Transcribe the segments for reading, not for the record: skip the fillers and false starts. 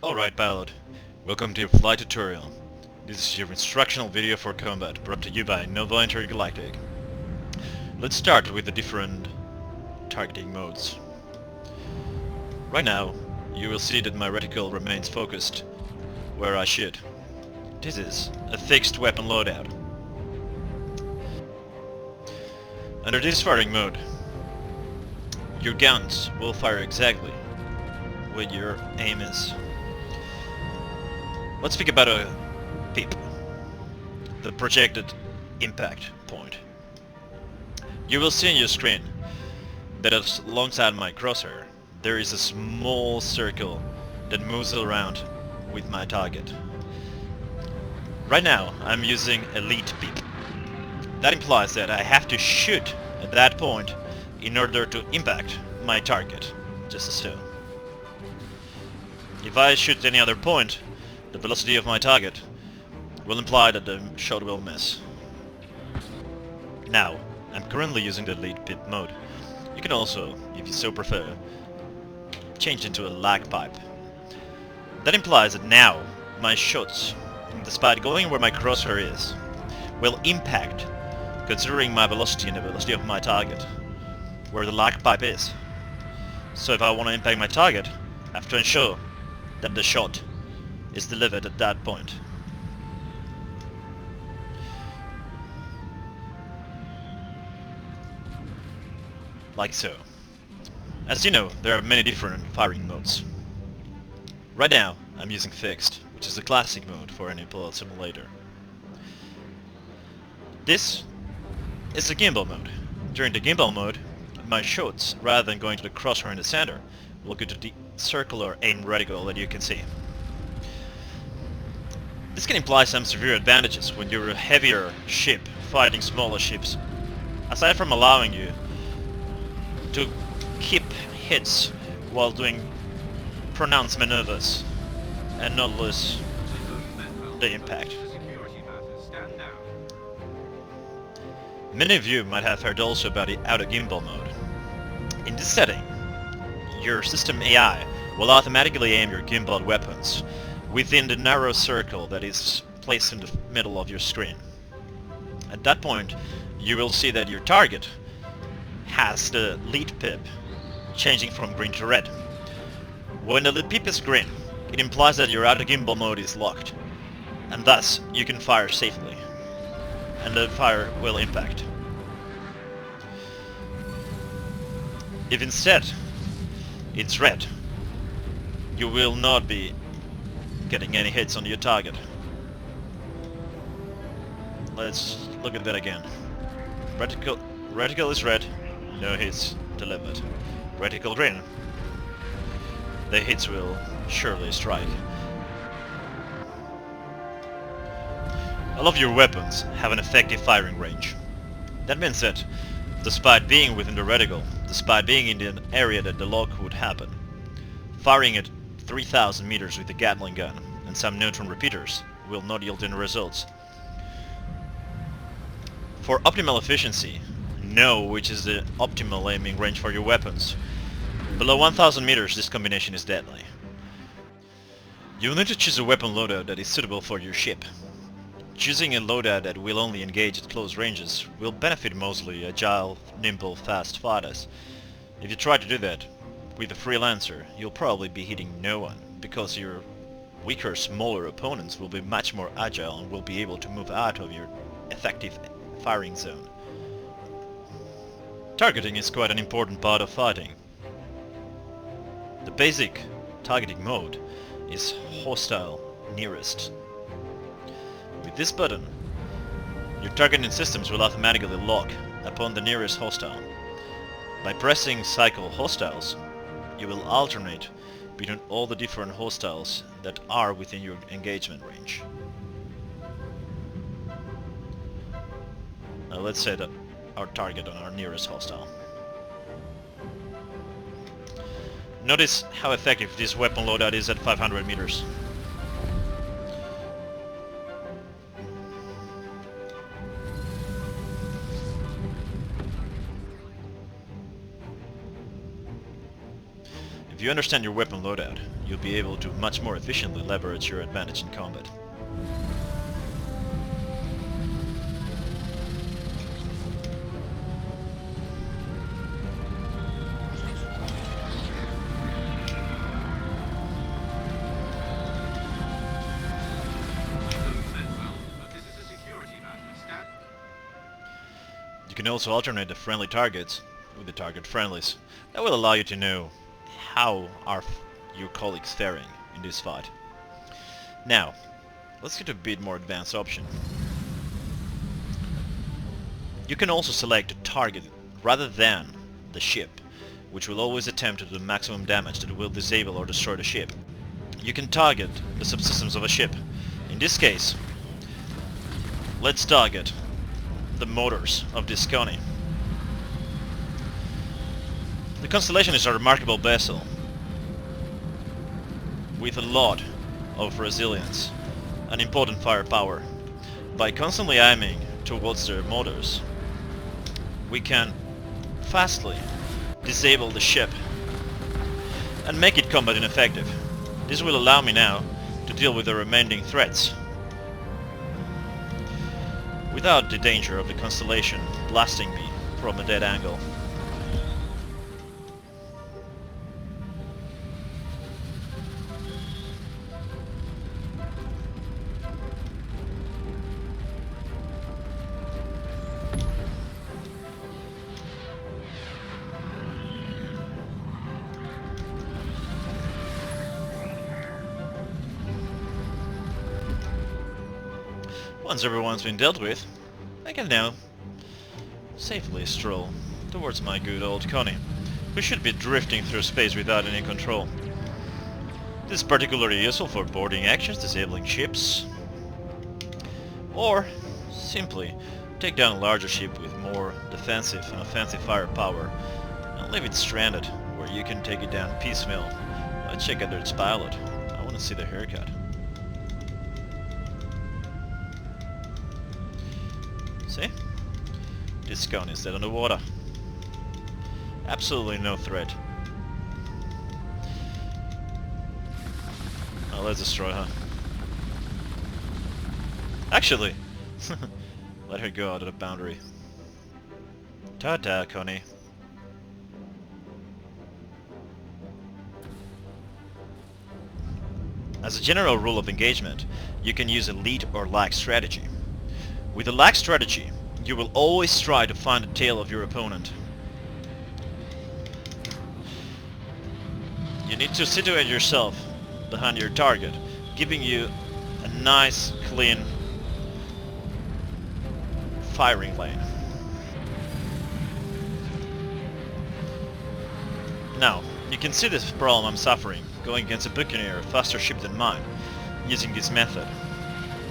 Alright pilot, welcome to your flight tutorial. This is your instructional video for combat, brought to you by NOVA Intergalactic. Let's start with the different targeting modes. Right now, you will see that my reticle remains focused where I should. This is a fixed weapon loadout. Under this firing mode, your guns will fire exactly where your aim is. Let's speak about a PIP, the projected impact point. You will see on your screen that alongside my crosshair there is a small circle that moves around with my target. Right now I'm using elite PIP. That implies that I have to shoot at that point in order to impact my target, just as so. If I shoot any other point, the velocity of my target will imply that the shot will miss. Now, I'm currently using the elite PIP mode. You can also, if you so prefer, change into a lag pipe. That implies that now my shots, despite going where my crosshair is, will impact, considering my velocity and the velocity of my target, where the lag pipe is. So if I want to impact my target, I have to ensure that the shot is delivered at that point. Like so. As you know, there are many different firing modes. Right now, I'm using fixed, which is the classic mode for any pilot simulator. This is the gimbal mode. During the gimbal mode, my shots, rather than going to the crosshair in the center, will go to the circular aim reticle that you can see. This can imply some severe advantages when you're a heavier ship fighting smaller ships, aside from allowing you to keep hits while doing pronounced maneuvers and not lose the impact. Many of you might have heard also about the auto gimbal mode. In this setting, your system AI will automatically aim your gimbal weapons within the narrow circle that is placed in the middle of your screen. At that point, you will see that your target has the lead PIP changing from green to red. When the lead PIP is green, it implies that your auto gimbal mode is locked, and thus you can fire safely, and the fire will impact. If instead it's red, you will not be getting any hits on your target. Let's look at that again. Reticle is red, no hits delivered. Reticle green, the hits will surely strike. All of your weapons have an effective firing range. That means that, despite being within the reticle, despite being in the area that the lock would happen, firing at 3,000 meters with a Gatling gun and some neutron repeaters will not yield any results. For optimal efficiency, know which is the optimal aiming range for your weapons. Below 1,000 meters this combination is deadly. You will need to choose a weapon loadout that is suitable for your ship. Choosing a loadout that will only engage at close ranges will benefit mostly agile, nimble, fast fighters. If you try to do that with a freelancer, you'll probably be hitting no one, because your weaker, smaller opponents will be much more agile and will be able to move out of your effective firing zone. Targeting is quite an important part of fighting. The basic targeting mode is hostile nearest. With this button, your targeting systems will automatically lock upon the nearest hostile. By pressing cycle hostiles, you will alternate between all the different hostiles that are within your engagement range. Now let's set up our target on our nearest hostile. Notice how effective this weapon loadout is at 500 meters. If you understand your weapon loadout, you'll be able to much more efficiently leverage your advantage in combat. You can also alternate the friendly targets with the target friendlies. That will allow you to know how are your colleagues faring in this fight. Now, let's get a bit more advanced option. You can also select a target rather than the ship, which will always attempt to do the maximum damage that will disable or destroy the ship. You can target the subsystems of a ship. In this case, let's target the motors of this Connie. The Constellation is a remarkable vessel with a lot of resilience and important firepower. By constantly aiming towards their motors, we can fastly disable the ship and make it combat ineffective. This will allow me now to deal with the remaining threats without the danger of the Constellation blasting me from a dead angle. Once everyone's been dealt with, I can now safely stroll towards my good old Connie, who should be drifting through space without any control. This is particularly useful for boarding actions, disabling ships, or simply take down a larger ship with more defensive and offensive firepower and leave it stranded where you can take it down piecemeal. Let's check out its pilot. I want to see the haircut. See? This gun is dead on the water. Absolutely no threat. Now let's destroy her. Actually, let her go out of the boundary. Ta-ta, Connie. As a general rule of engagement, you can use a lead or lag strategy. With a lag strategy, you will always try to find the tail of your opponent. You need to situate yourself behind your target, giving you a nice, clean firing lane. Now, you can see this problem I'm suffering going against a Buccaneer, a faster ship than mine, using this method.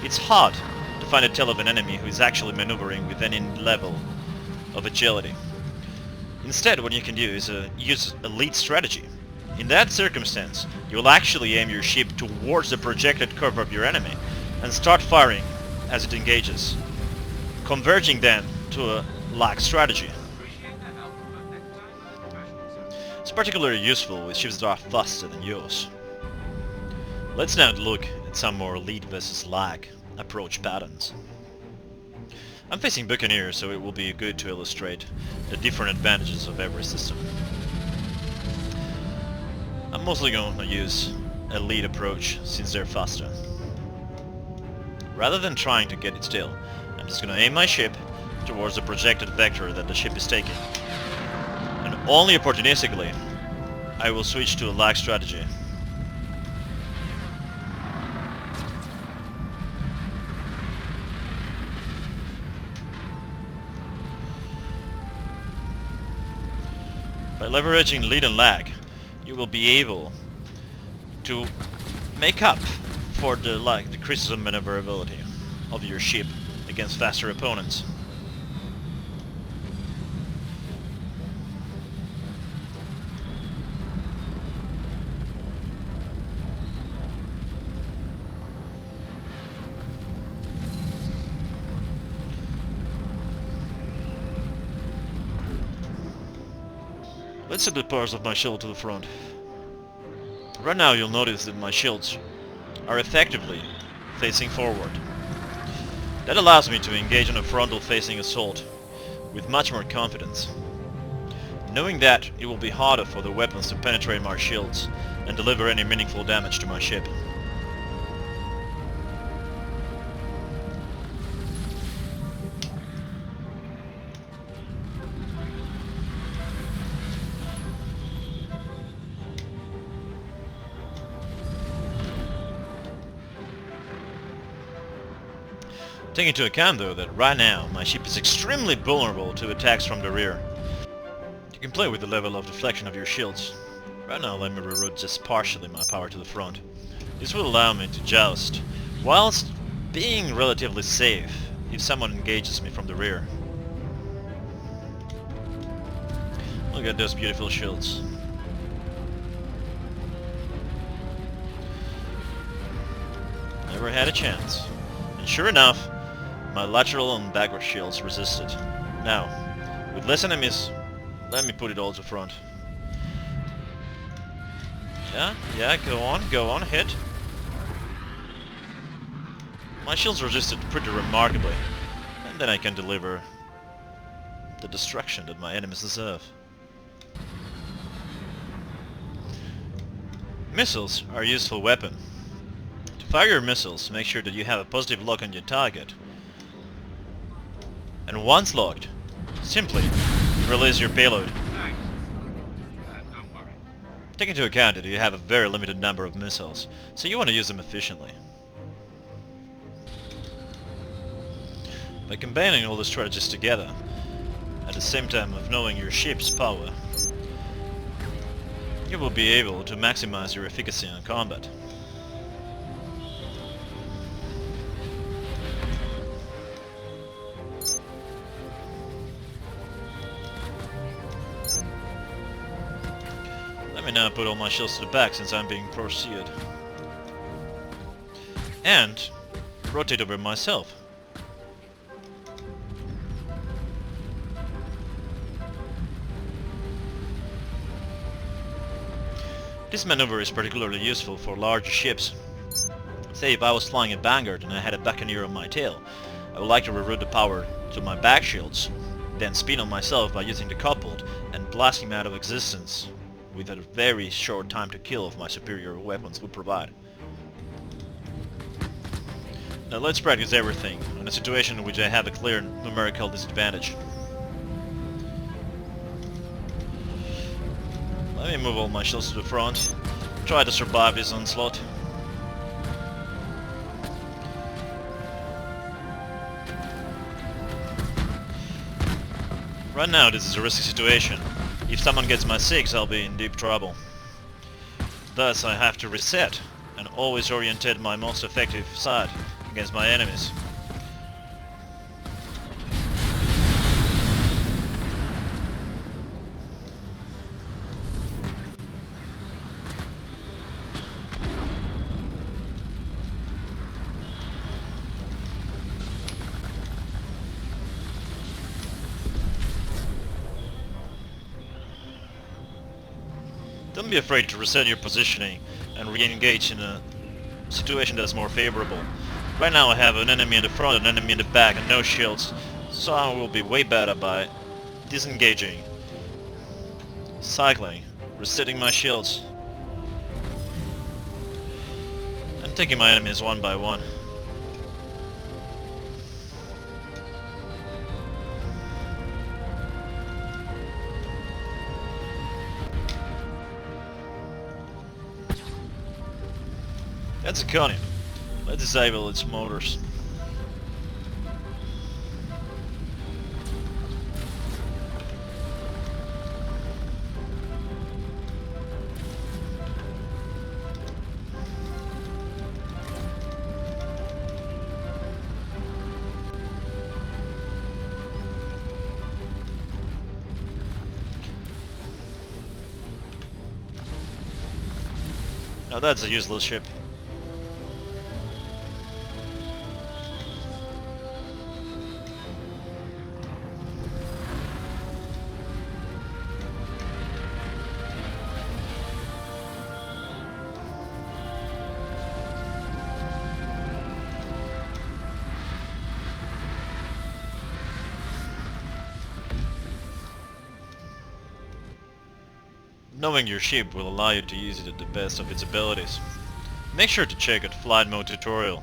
It's hard to find a tail of an enemy who is actually maneuvering with any level of agility. Instead, what you can do is use a lead strategy. In that circumstance, you will actually aim your ship towards the projected curve of your enemy and start firing as it engages, converging then to a lag strategy. It's particularly useful with ships that are faster than yours. Let's now look at some more lead versus lag approach patterns. I'm facing Buccaneers, so it will be good to illustrate the different advantages of every system. I'm mostly going to use a lead approach since they're faster. Rather than trying to get its tail, I'm just going to aim my ship towards the projected vector that the ship is taking. And only opportunistically, I will switch to a lag strategy. By leveraging lead and lag, you will be able to make up for the decreases in maneuverability of your ship against faster opponents. Let's set the parts of my shell to the front. Right now you'll notice that my shields are effectively facing forward. That allows me to engage in a frontal-facing assault with much more confidence, knowing that it will be harder for the weapons to penetrate my shields and deliver any meaningful damage to my ship. Take into account though that right now my ship is extremely vulnerable to attacks from the rear. You can play with the level of deflection of your shields. Right now let me reroute just partially my power to the front. This will allow me to joust, whilst being relatively safe if someone engages me from the rear. Look at those beautiful shields. Never had a chance. And sure enough, my lateral and backward shields resisted. Now, with less enemies, let me put it all to front. Yeah, go on, hit. My shields resisted pretty remarkably, and then I can deliver the destruction that my enemies deserve. Missiles are a useful weapon. To fire your missiles, make sure that you have a positive lock on your target. And once locked, simply release your payload. Take into account that you have a very limited number of missiles, so you want to use them efficiently. By combining all the strategies together, at the same time of knowing your ship's power, you will be able to maximize your efficacy in combat. Let me now put all my shields to the back since I'm being pursued. And rotate over myself. This maneuver is particularly useful for larger ships. Say if I was flying a Vanguard and I had a Buccaneer on my tail, I would like to reroute the power to my back shields, then spin on myself by using the coupled and blasting them out of existence with a very short time to kill of my superior weapons would provide. Now let's practice everything in a situation in which I have a clear numerical disadvantage. Let me move all my shields to the front, try to survive this onslaught. Right now this is a risky situation. If someone gets my 6, I'll be in deep trouble. Thus I have to reset and always orientate my most effective side against my enemies. Don't be afraid to reset your positioning and re-engage in a situation that is more favorable. Right now I have an enemy in the front, an enemy in the back, and no shields, so I will be way better by disengaging, cycling, resetting my shields, and taking my enemies one by one. That's a Zirconium. Let's disable its motors. Now that's a useless ship. Knowing your ship will allow you to use it at the best of its abilities. Make sure to check out Flight Mode Tutorial.